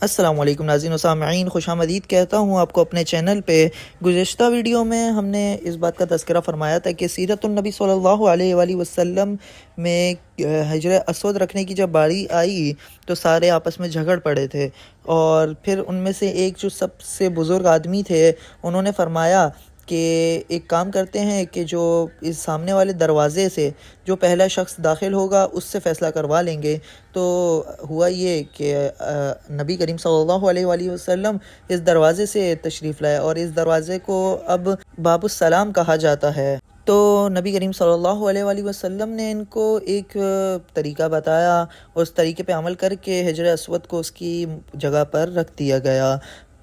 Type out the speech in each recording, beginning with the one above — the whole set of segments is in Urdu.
السلام علیکم ناظرین و سامعین، خوش آمدید کہتا ہوں آپ کو اپنے چینل پہ۔ گزشتہ ویڈیو میں ہم نے اس بات کا تذکرہ فرمایا تھا کہ سیرت النبی صلی اللہ علیہ وآلہ وسلم میں حجر اسود رکھنے کی جب باری آئی تو سارے آپس میں جھگڑ پڑے تھے، اور پھر ان میں سے ایک جو سب سے بزرگ آدمی تھے انہوں نے فرمایا کہ ایک کام کرتے ہیں کہ جو اس سامنے والے دروازے سے جو پہلا شخص داخل ہوگا اس سے فیصلہ کروا لیں گے۔ تو ہوا یہ کہ نبی کریم صلی اللہ علیہ وآلہ وسلم اس دروازے سے تشریف لائے، اور اس دروازے کو اب باب السلام کہا جاتا ہے۔ تو نبی کریم صلی اللہ علیہ وآلہ وسلم نے ان کو ایک طریقہ بتایا، اور اس طریقے پہ عمل کر کے حجر اسود کو اس کی جگہ پر رکھ دیا گیا۔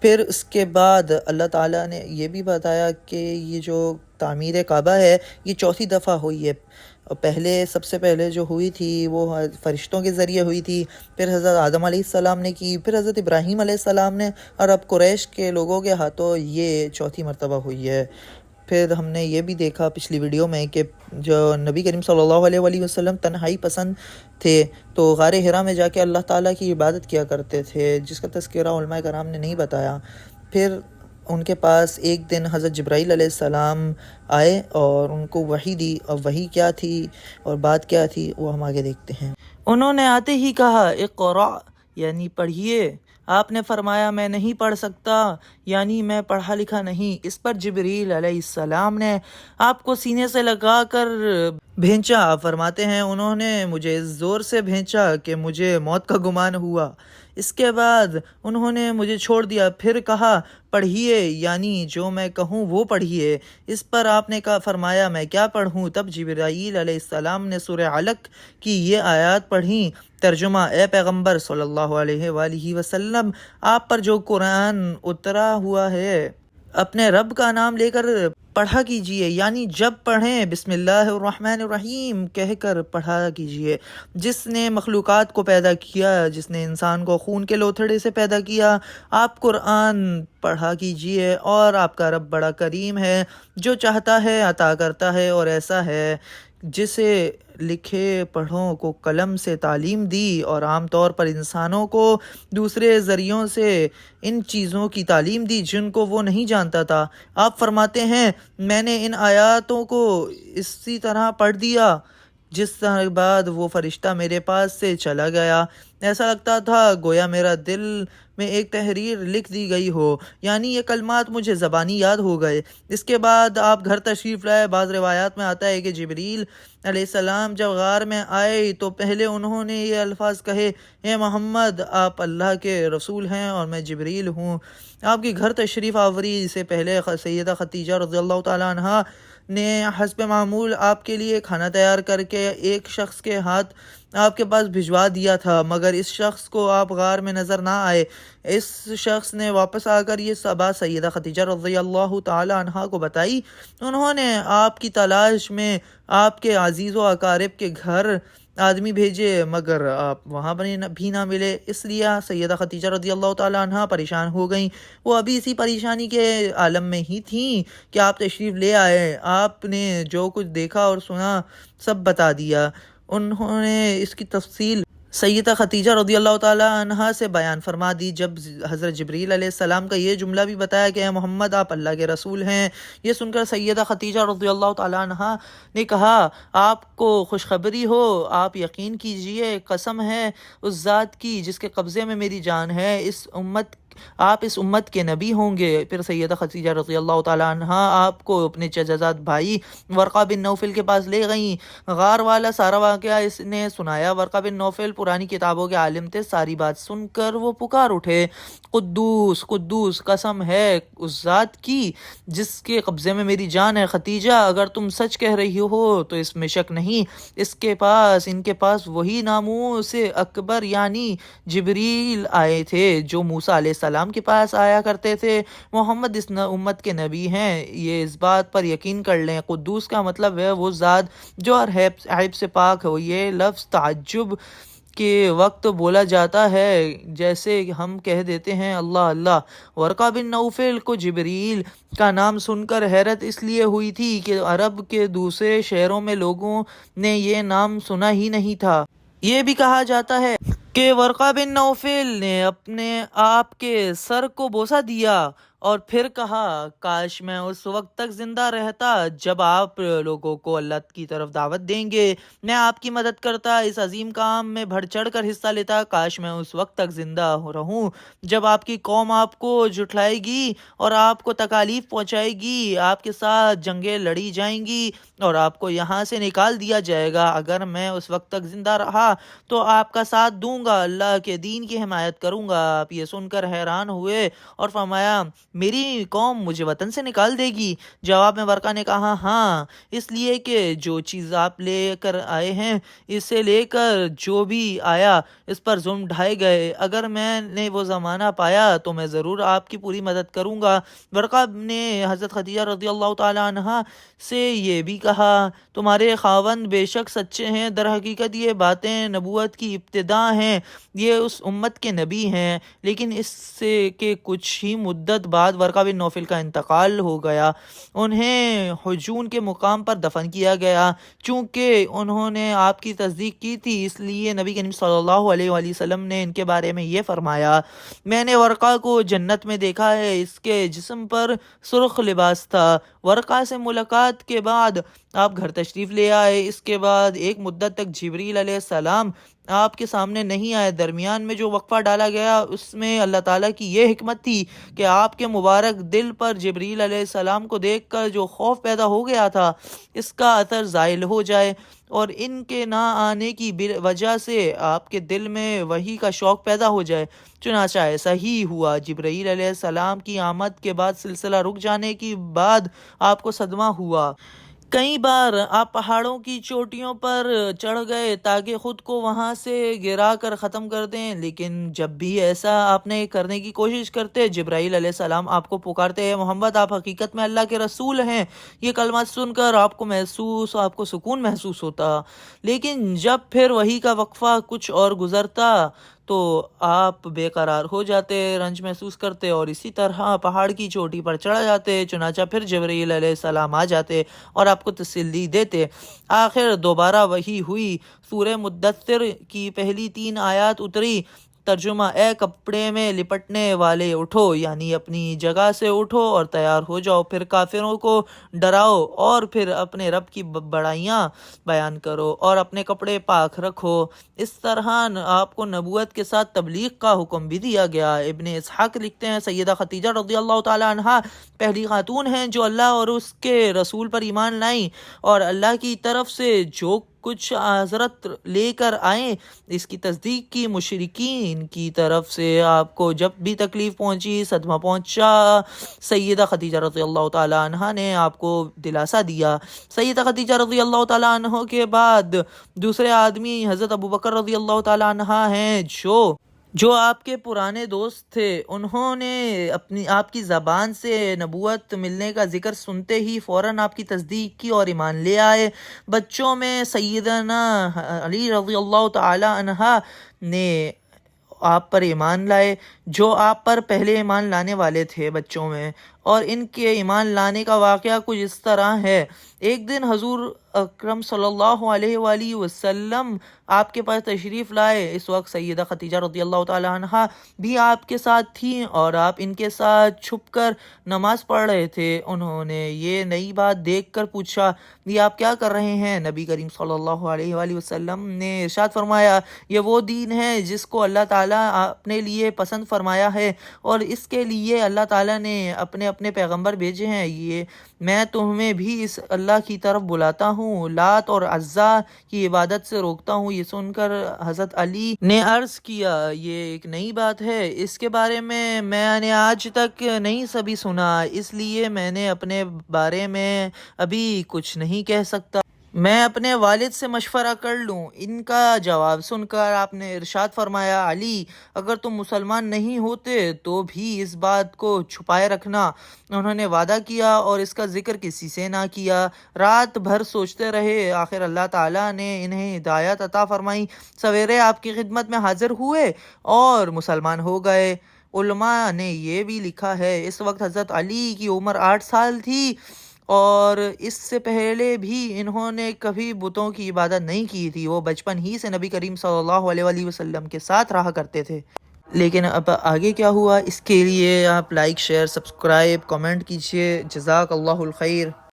پھر اس کے بعد اللہ تعالیٰ نے یہ بھی بتایا کہ یہ جو تعمیر کعبہ ہے یہ چوتھی دفعہ ہوئی ہے۔ سب سے پہلے جو ہوئی تھی وہ فرشتوں کے ذریعے ہوئی تھی، پھر حضرت آدم علیہ السلام نے کی، پھر حضرت ابراہیم علیہ السلام نے، اور اب قریش کے لوگوں کے ہاتھوں یہ چوتھی مرتبہ ہوئی ہے۔ پھر ہم نے یہ بھی دیکھا پچھلی ویڈیو میں کہ جو نبی کریم صلی اللہ علیہ وآلہ وسلم تنہائی پسند تھے، تو غار حرا میں جا کے اللہ تعالیٰ کی عبادت کیا کرتے تھے، جس کا تذکرہ علماء کرام نے نہیں بتایا۔ پھر ان کے پاس ایک دن حضرت جبرائیل علیہ السلام آئے اور ان کو وحی دی، اور وحی کیا تھی اور بات کیا تھی وہ ہم آگے دیکھتے ہیں۔ انہوں نے آتے ہی کہا اقرأ، یعنی پڑھیے۔ آپ نے فرمایا میں نہیں پڑھ سکتا، یعنی میں پڑھا لکھا نہیں۔ اس پر جبریل علیہ السلام نے آپ کو سینے سے لگا کر بھینچا۔ آپ فرماتے ہیں انہوں نے مجھے اس زور سے بھینچا کہ مجھے موت کا گمان ہوا۔ اس کے بعد انہوں نے مجھے چھوڑ دیا، پھر کہا پڑھیے، یعنی جو میں کہوں وہ پڑھیے۔ اس پر آپ نے فرمایا میں کیا پڑھوں؟ تب جبرائیل علیہ السلام نے سورہ علق کی یہ آیات پڑھیں۔ ترجمہ: اے پیغمبر صلی اللہ علیہ وآلہ وسلم، آپ پر جو قرآن اترا ہوا ہے اپنے رب کا نام لے کر پڑھا کیجئے، یعنی جب پڑھیں بسم اللہ الرحمن الرحیم کہہ کر پڑھا کیجئے۔ جس نے مخلوقات کو پیدا کیا، جس نے انسان کو خون کے لوتھڑے سے پیدا کیا، آپ قرآن پڑھا کیجئے، اور آپ کا رب بڑا کریم ہے، جو چاہتا ہے عطا کرتا ہے، اور ایسا ہے جسے لکھے پڑھوں کو قلم سے تعلیم دی، اور عام طور پر انسانوں کو دوسرے ذریعوں سے ان چیزوں کی تعلیم دی جن کو وہ نہیں جانتا تھا۔ آپ فرماتے ہیں میں نے ان آیاتوں کو اسی طرح پڑھ دیا، جس بعد وہ فرشتہ میرے پاس سے چلا گیا۔ ایسا لگتا تھا گویا میرا دل میں ایک تحریر لکھ دی گئی ہو، یعنی یہ کلمات مجھے زبانی یاد ہو گئے۔ اس کے بعد آپ گھر تشریف لائے۔ بعض روایات میں آتا ہے کہ جبریل علیہ السلام جب غار میں آئے تو پہلے انہوں نے یہ الفاظ کہے، اے محمد، آپ اللہ کے رسول ہیں اور میں جبریل ہوں۔ آپ کی گھر تشریف آوری سے پہلے سیدہ خدیجہ رضی اللہ تعالیٰ عنہ نے حسب معمول آپ کے لیے کھانا تیار کر کے ایک شخص کے ہاتھ آپ کے پاس بھجوا دیا تھا، مگر اس شخص کو آپ غار میں نظر نہ آئے۔ اس شخص نے واپس آ کر یہ بات سیدہ خدیجہ رضی اللہ تعالی عنہا کو بتائی۔ انہوں نے آپ کی تلاش میں آپ کے عزیز و اقارب کے گھر آدمی بھیجے، مگر آپ وہاں بھی نہ ملے۔ اس لیے سیدہ خدیجہ رضی اللہ تعالی عنہا پریشان ہو گئیں۔ وہ ابھی اسی پریشانی کے عالم میں ہی تھیں کہ آپ تشریف لے آئے۔ آپ نے جو کچھ دیکھا اور سنا سب بتا دیا۔ انہوں نے اس کی تفصیل سیدہ خدیجہ رضی اللہ تعالی عنہا سے بیان فرما دی۔ جب حضرت جبریل علیہ السلام کا یہ جملہ بھی بتایا کہ اے محمد، آپ اللہ کے رسول ہیں، یہ سن کر سیدہ خدیجہ رضی اللہ تعالی عنہا نے کہا آپ کو خوشخبری ہو، آپ یقین کیجئے، قسم ہے اس ذات کی جس کے قبضے میں میری جان ہے، آپ اس امت کے نبی ہوں گے۔ پھر سیدہ خدیجہ رضی اللہ تعالی عنہا آپ کو اپنے چچازاد بھائی ورقہ بن نوفل کے پاس لے گئیں۔ غار والا سارا واقعہ اس نے سنایا۔ ورقہ بن نوفل پرانی کتابوں کے عالم تھے۔ ساری بات سن کر وہ پکار اٹھے، قدوس قدوس، قسم ہے اس ذات کی جس کے قبضے میں میری جان ہے، خدیجہ اگر تم سچ کہہ رہی ہو تو اس میں شک نہیں، ان کے پاس وہی ناموس اکبر یعنی جبریل آئے تھے جو موسیٰ علیہ السلام کے پاس آیا کرتے تھے۔ محمد اس امت کے نبی ہیں، یہ اس بات پر یقین کر لیں۔ قدوس کا مطلب ہے وہ ذات جو ہر عیب سے پاک ہو۔ یہ لفظ تعجب کے وقت بولا جاتا ہے، جیسے ہم کہہ دیتے ہیں اللہ اللہ۔ ورقہ بن نوفل کو جبریل کا نام سن کر حیرت اس لیے ہوئی تھی کہ عرب کے دوسرے شہروں میں لوگوں نے یہ نام سنا ہی نہیں تھا۔ یہ بھی کہا جاتا ہے کہ ورقہ بن نوفل نے اپنے آپ کے سر کو بوسہ دیا اور پھر کہا، کاش میں اس وقت تک زندہ رہتا جب آپ لوگوں کو اللہ کی طرف دعوت دیں گے، میں آپ کی مدد کرتا، اس عظیم کام میں بڑھ چڑھ کر حصہ لیتا۔ کاش میں اس وقت تک زندہ رہوں جب آپ کی قوم آپ کو جھٹلائے گی اور آپ کو تکالیف پہنچائے گی، آپ کے ساتھ جنگیں لڑی جائیں گی اور آپ کو یہاں سے نکال دیا جائے گا۔ اگر میں اس وقت تک زندہ رہا تو آپ کا ساتھ دوں گا، اللہ کے دین کی حمایت کروں گا۔ آپ یہ سن کر حیران ہوئے اور فرمایا، میری قوم مجھے وطن سے نکال دے گی؟ جواب میں ورقہ نے کہا، ہاں، اس لیے کہ جو چیز آپ لے کر آئے ہیں، اسے لے کر جو بھی آیا اس پر ظلم ڈھائے گئے، اگر میں نے وہ زمانہ پایا تو میں ضرور آپ کی پوری مدد کروں گا۔ ورقہ نے حضرت خدیجہ رضی اللہ تعالی عنہ سے یہ بھی کہا، تمہارے خاوند بے شک سچے ہیں، در حقیقت یہ باتیں نبوت کی ابتدا ہیں، یہ اس امت کے نبی ہیں۔ لیکن اس سے کہ کچھ ہی مدت بعد ورقہ بن نوفل کا انتقال ہو گیا، انہیں حجون کے مقام پر دفن کیا گیا۔ چونکہ انہوں نے آپ کی تصدیق کی تھی، اس لیے نبی کریم صلی اللہ علیہ وآلہ وسلم نے ان کے بارے میں یہ فرمایا، میں نے ورقہ کو جنت میں دیکھا ہے، اس کے جسم پر سرخ لباس تھا۔ ورقہ سے ملاقات کے بعد آپ گھر تشریف لے آئے، اس کے بعد ایک مدت تک جبریل علیہ السلام آپ کے سامنے نہیں آئے۔ درمیان میں جو وقفہ ڈالا گیا اس میں اللہ تعالیٰ کی یہ حکمت تھی کہ آپ کے مبارک دل پر جبریل علیہ السلام کو دیکھ کر جو خوف پیدا ہو گیا تھا اس کا اثر زائل ہو جائے اور ان کے نہ آنے کی وجہ سے آپ کے دل میں وحی کا شوق پیدا ہو جائے۔ چنانچہ ایسا ہی ہوا، جبرائیل علیہ السلام کی آمد کے بعد سلسلہ رک جانے کی بعد آپ کو صدمہ ہوا۔ کئی بار آپ پہاڑوں کی چوٹیوں پر چڑھ گئے تاکہ خود کو وہاں سے گرا کر ختم کر دیں، لیکن جب بھی ایسا آپ نے کرنے کی کوشش کرتے، جبرائیل علیہ السلام آپ کو پکارتے ہیں، محمد آپ حقیقت میں اللہ کے رسول ہیں۔ یہ کلمات سن کر آپ کو سکون محسوس ہوتا، لیکن جب پھر وحی کا وقفہ کچھ اور گزرتا تو آپ بے قرار ہو جاتے، رنج محسوس کرتے اور اسی طرح پہاڑ کی چوٹی پر چڑھ جاتے۔ چنانچہ پھر جبرائیل علیہ السلام آ جاتے اور آپ کو تسلی دیتے۔ آخر دوبارہ وحی ہوئی، سورہ مدثر کی پہلی 3 آیات اتری۔ ترجمہ، اے کپڑے میں لپٹنے والے اٹھو، یعنی اپنی جگہ سے اٹھو اور تیار ہو جاؤ، پھر کافروں کو ڈراؤ اور پھر اپنے رب کی بڑائیاں بیان کرو اور اپنے کپڑے پاک رکھو۔ اس طرح آپ کو نبوت کے ساتھ تبلیغ کا حکم بھی دیا گیا۔ ابن اسحاق لکھتے ہیں، سیدہ خدیجہ رضی اللہ تعالی عنہا پہلی خاتون ہیں جو اللہ اور اس کے رسول پر ایمان لائیں، اور اللہ کی طرف سے جو کچھ حضرت لے کر آئیں اس کی تصدیق کی۔ مشرکین کی طرف سے آپ کو جب بھی تکلیف پہنچی، صدمہ پہنچا، سیدہ خدیجہ رضی اللہ تعالی عنہ نے آپ کو دلاسا دیا۔ سیدہ خدیجہ رضی اللہ تعالی عنہ کے بعد دوسرے آدمی حضرت ابوبکر رضی اللہ تعالی عنہ ہیں جو آپ کے پرانے دوست تھے۔ انہوں نے آپ کی زبان سے نبوت ملنے کا ذکر سنتے ہی فوراً آپ کی تصدیق کی اور ایمان لے آئے۔ بچوں میں سیدنا علی رضی اللہ تعالی عنہ نے آپ پر ایمان لائے، جو آپ پر پہلے ایمان لانے والے تھے بچوں میں، اور ان کے ایمان لانے کا واقعہ کچھ اس طرح ہے۔ ایک دن حضور اکرم صلی اللہ علیہ وآلہ وسلم آپ کے پاس تشریف لائے، اس وقت سیدہ خدیجہ رضی اللہ تعالی عنہ بھی آپ کے ساتھ تھیں اور آپ ان کے ساتھ چھپ کر نماز پڑھ رہے تھے۔ انہوں نے یہ نئی بات دیکھ کر پوچھا، یہ آپ کیا کر رہے ہیں؟ نبی کریم صلی اللہ علیہ وآلہ وسلم نے ارشاد فرمایا، یہ وہ دین ہے جس کو اللہ تعالیٰ اپنے لیے پسند فرمایا ہے اور اس کے لیے اللہ تعالیٰ نے اپنے پیغمبر بھیجے ہیں۔ یہ میں تمہیں بھی اس اللہ کی طرف بلاتا ہوں، لات اور عزا کی عبادت سے روکتا ہوں۔ یہ سن کر حضرت علی نے عرض کیا، یہ ایک نئی بات ہے، اس کے بارے میں نے آج تک نہیں سبھی سنا، اس لیے میں نے اپنے بارے میں ابھی کچھ نہیں کہہ سکتا، میں اپنے والد سے مشورہ کر لوں۔ ان کا جواب سن کر آپ نے ارشاد فرمایا، علی، اگر تم مسلمان نہیں ہوتے تو بھی اس بات کو چھپائے رکھنا۔ انہوں نے وعدہ کیا اور اس کا ذکر کسی سے نہ کیا۔ رات بھر سوچتے رہے، آخر اللہ تعالیٰ نے انہیں ہدایت عطا فرمائی، سویرے آپ کی خدمت میں حاضر ہوئے اور مسلمان ہو گئے۔ علماء نے یہ بھی لکھا ہے، اس وقت حضرت علی کی عمر 8 سال تھی اور اس سے پہلے بھی انہوں نے کبھی بتوں کی عبادت نہیں کی تھی، وہ بچپن ہی سے نبی کریم صلی اللہ علیہ وآلہ وسلم کے ساتھ رہا کرتے تھے۔ لیکن اب آگے کیا ہوا، اس کے لیے آپ لائک، شیئر، سبسکرائب، کمنٹ کیجئے۔ جزاک اللہ الخیر۔